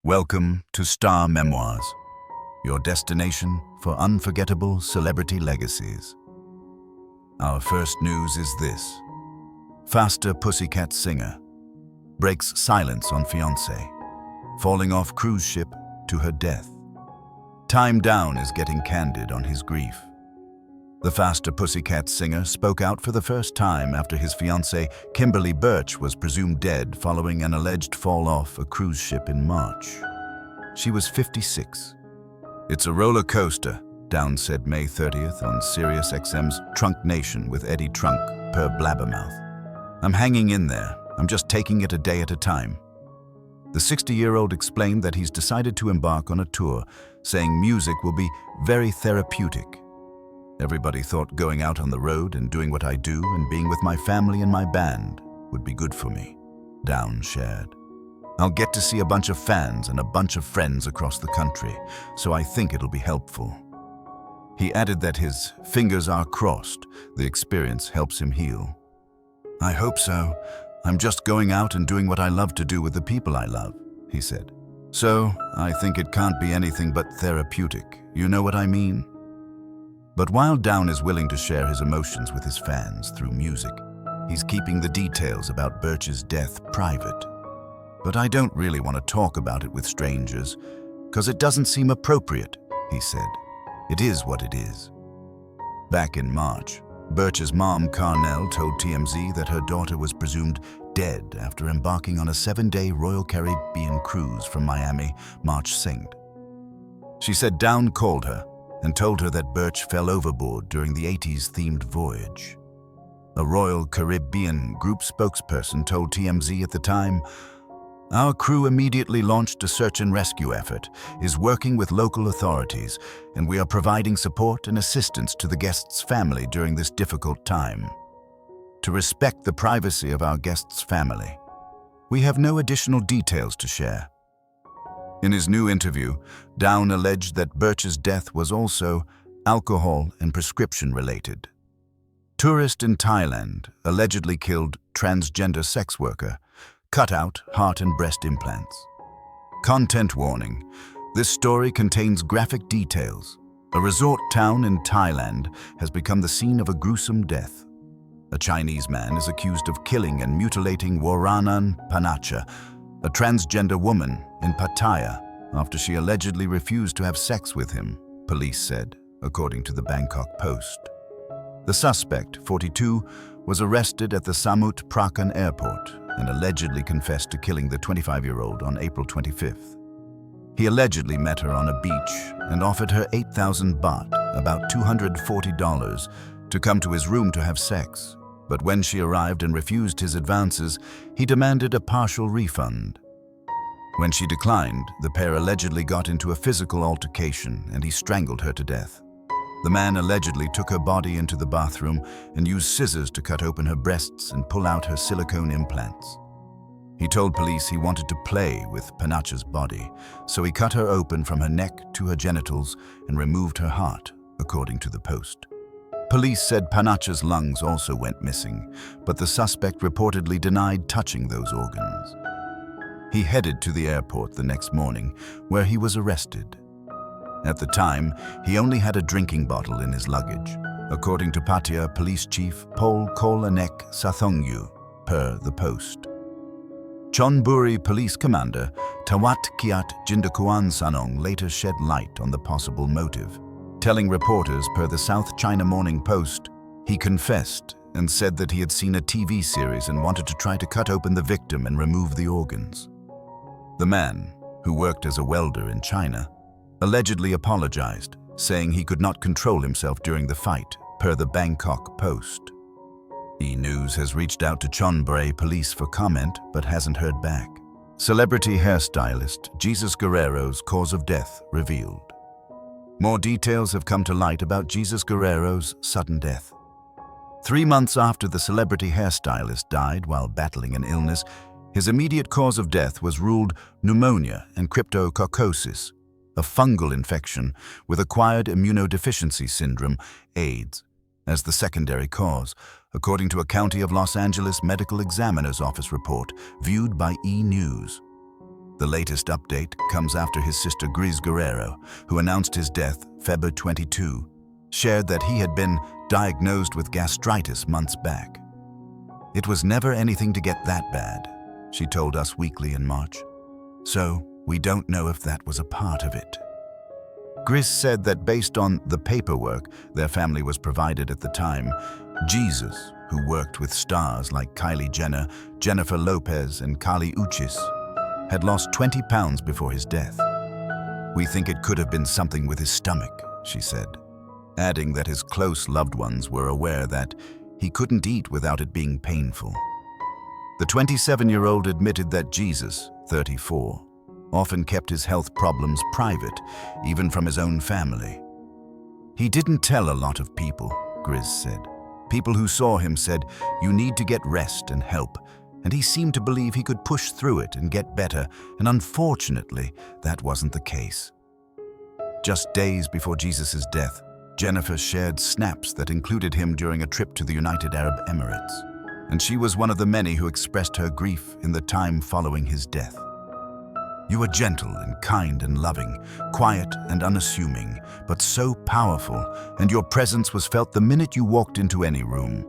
Welcome to Star Memoirs, your destination for unforgettable celebrity legacies. Our first news is this. Faster Pussycat singer breaks silence on Fiancée, falling off cruise ship to her death. Time Down is getting candid on his grief. The Faster Pussycat singer spoke out for the first time after his fiancée, Kimberly Birch, was presumed dead following an alleged fall off a cruise ship in March. She was 56. "It's a roller coaster," Down said May 30th on SiriusXM's Trunk Nation with Eddie Trunk, per Blabbermouth. "I'm hanging in there. I'm just taking it a day at a time." The 60-year-old explained that he's decided to embark on a tour, saying music will be very therapeutic. "Everybody thought going out on the road and doing what I do and being with my family and my band would be good for me," Down shared. "I'll get to see a bunch of fans and a bunch of friends across the country, so I think it'll be helpful." He added that his fingers are crossed. The experience helps him heal. "I hope so. I'm just going out and doing what I love to do with the people I love," he said. "So I think it can't be anything but therapeutic. You know what I mean?" But while Down is willing to share his emotions with his fans through music, he's keeping the details about Birch's death private. "But I don't really want to talk about it with strangers, because it doesn't seem appropriate," he said. "It is what it is." Back in March, Birch's mom, Carnell, told TMZ that her daughter was presumed dead after embarking on a 7-day Royal Caribbean cruise from Miami, March 2nd. She said Down called her and told her that Birch fell overboard during the 80s-themed voyage. A Royal Caribbean group spokesperson told TMZ at the time, "Our crew immediately launched a search and rescue effort, is working with local authorities, and we are providing support and assistance to the guest's family during this difficult time. To respect the privacy of our guest's family, we have no additional details to share." In his new interview, Down alleged that Birch's death was also alcohol and prescription-related. Tourist in Thailand allegedly killed transgender sex worker, cut out heart and breast implants. Content warning: this story contains graphic details. A resort town in Thailand has become the scene of a gruesome death. A Chinese man is accused of killing and mutilating Waranan Panacha, a transgender woman in Pattaya, after she allegedly refused to have sex with him, police said, according to the Bangkok Post. The suspect, 42, was arrested at the Samut Prakan airport and allegedly confessed to killing the 25-year-old on April 25th. He allegedly met her on a beach and offered her 8,000 baht, about $240, to come to his room to have sex. But when she arrived and refused his advances, he demanded a partial refund. When she declined, the pair allegedly got into a physical altercation and he strangled her to death. The man allegedly took her body into the bathroom and used scissors to cut open her breasts and pull out her silicone implants. He told police he wanted to play with Panacha's body, so he cut her open from her neck to her genitals and removed her heart, according to the Post. Police said Panacha's lungs also went missing, but the suspect reportedly denied touching those organs. He headed to the airport the next morning, where he was arrested. At the time, he only had a drinking bottle in his luggage, according to Pattaya Police Chief Pol Kolanek Sathongyu, per the Post. Chonburi Police Commander Tawat Kiat Jindakuan Sanong later shed light on the possible motive, telling reporters per the South China Morning Post, he confessed and said that he had seen a TV series and wanted to try to cut open the victim and remove the organs. The man, who worked as a welder in China, allegedly apologized, saying he could not control himself during the fight, per the Bangkok Post. E-News has reached out to Chonburi police for comment but hasn't heard back. Celebrity hairstylist Jesus Guerrero'S cause of death revealed. More details have come to light about Jesus Guerrero'S sudden death. 3 months after the celebrity hairstylist died while battling an illness, his immediate cause of death was ruled pneumonia and cryptococcosis, a fungal infection with acquired immunodeficiency syndrome, AIDS, as the secondary cause, according to a County of Los Angeles Medical Examiner's Office report viewed by E! News. The latest update comes after his sister Gris Guerrero, who announced his death February 22, shared that he had been diagnosed with gastritis months back. "It was never anything to get that bad," she told Us Weekly in March. "So we don't know if that was a part of it." Gris said that based on the paperwork their family was provided at the time, Jesus, who worked with stars like Kylie Jenner, Jennifer Lopez, and Kali Uchis, had lost 20 pounds before his death. "We think it could have been something with his stomach," she said, adding that his close loved ones were aware that he couldn't eat without it being painful. The 27-year-old admitted that Jesus, 34, often kept his health problems private, even from his own family. "He didn't tell a lot of people," Gris said. "People who saw him said, 'You need to get rest and help,' and he seemed to believe he could push through it and get better, and unfortunately, that wasn't the case." Just days before Jesus' death, Jennifer shared snaps that included him during a trip to the United Arab Emirates, and she was one of the many who expressed her grief in the time following his death. "You were gentle and kind and loving, quiet and unassuming, but so powerful, and your presence was felt the minute you walked into any room,"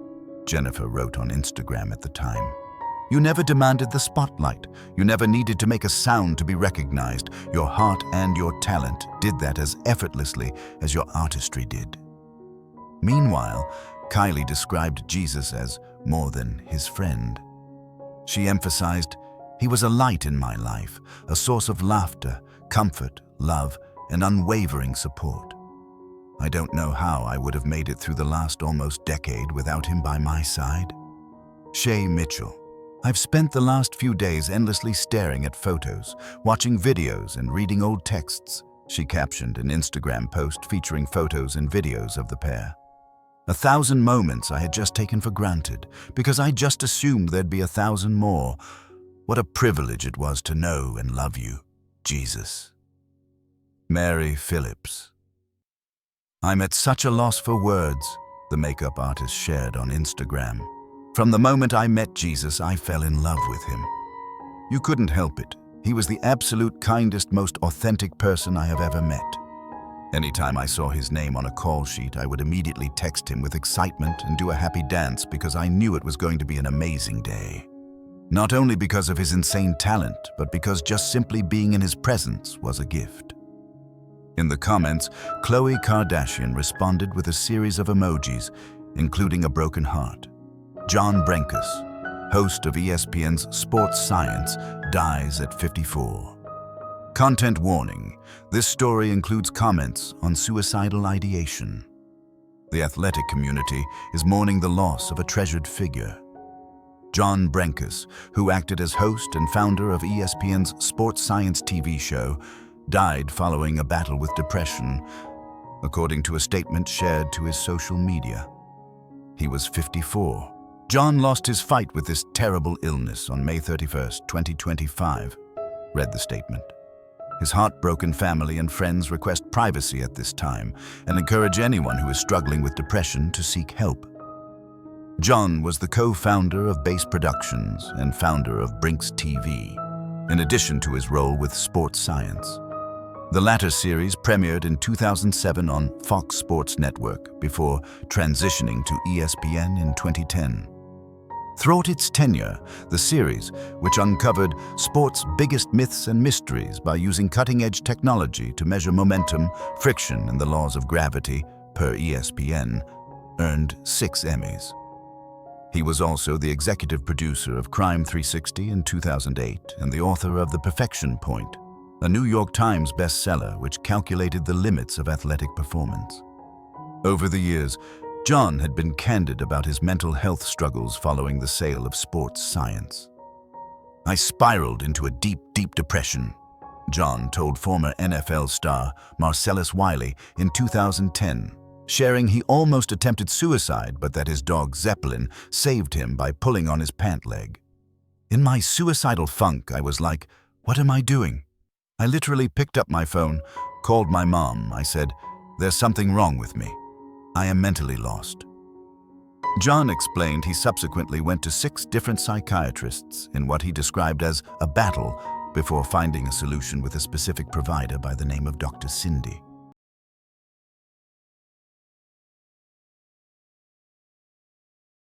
Jennifer wrote on Instagram at the time. "You never demanded the spotlight. You never needed to make a sound to be recognized. Your heart and your talent did that as effortlessly as your artistry did." Meanwhile, Kylie described Jesus as more than his friend. She emphasized, "He was a light in my life, a source of laughter, comfort, love, and unwavering support. I don't know how I would have made it through the last almost decade without him by my side." Shay Mitchell: "I've spent the last few days endlessly staring at photos, watching videos, and reading old texts," she captioned an Instagram post featuring photos and videos of the pair. "1,000 moments I had just taken for granted, because I just assumed there'd be 1,000 more. What a privilege it was to know and love you, Jesus." Mary Phillips: "I'm at such a loss for words," the makeup artist shared on Instagram. "From the moment I met Jesus, I fell in love with him. You couldn't help it. He was the absolute kindest, most authentic person I have ever met. Anytime I saw his name on a call sheet, I would immediately text him with excitement and do a happy dance because I knew it was going to be an amazing day. Not only because of his insane talent, but because just simply being in his presence was a gift." In the comments, Khloe Kardashian responded with a series of emojis, including a broken heart. John Brenkus, host of ESPN's Sports Science, dies at 54. Content warning: this story includes comments on suicidal ideation. The athletic community is mourning the loss of a treasured figure. John Brenkus, who acted as host and founder of ESPN's Sports Science TV show, died following a battle with depression, according to a statement shared to his social media. He was 54. "John lost his fight with this terrible illness on May 31, 2025, read the statement. "His heartbroken family and friends request privacy at this time and encourage anyone who is struggling with depression to seek help." John was the co-founder of Base Productions and founder of Brinks TV, in addition to his role with Sports Science. The latter series premiered in 2007 on Fox Sports Network before transitioning to ESPN in 2010. Throughout its tenure, the series, which uncovered sports' biggest myths and mysteries by using cutting-edge technology to measure momentum, friction, and the laws of gravity, per ESPN, earned 6 Emmys. He was also the executive producer of Crime 360 in 2008 and the author of The Perfection Point, a New York Times bestseller which calculated the limits of athletic performance. Over the years, John had been candid about his mental health struggles following the sale of Sports Science. "I spiraled into a deep, deep depression," John told former NFL star Marcellus Wiley in 2010, sharing he almost attempted suicide but that his dog Zeppelin saved him by pulling on his pant leg. "In my suicidal funk, I was like, what am I doing? I literally picked up my phone, called my mom. I said, 'There's something wrong with me. I am mentally lost.'" John explained he subsequently went to 6 different psychiatrists in what he described as a battle before finding a solution with a specific provider by the name of Dr. Cindy.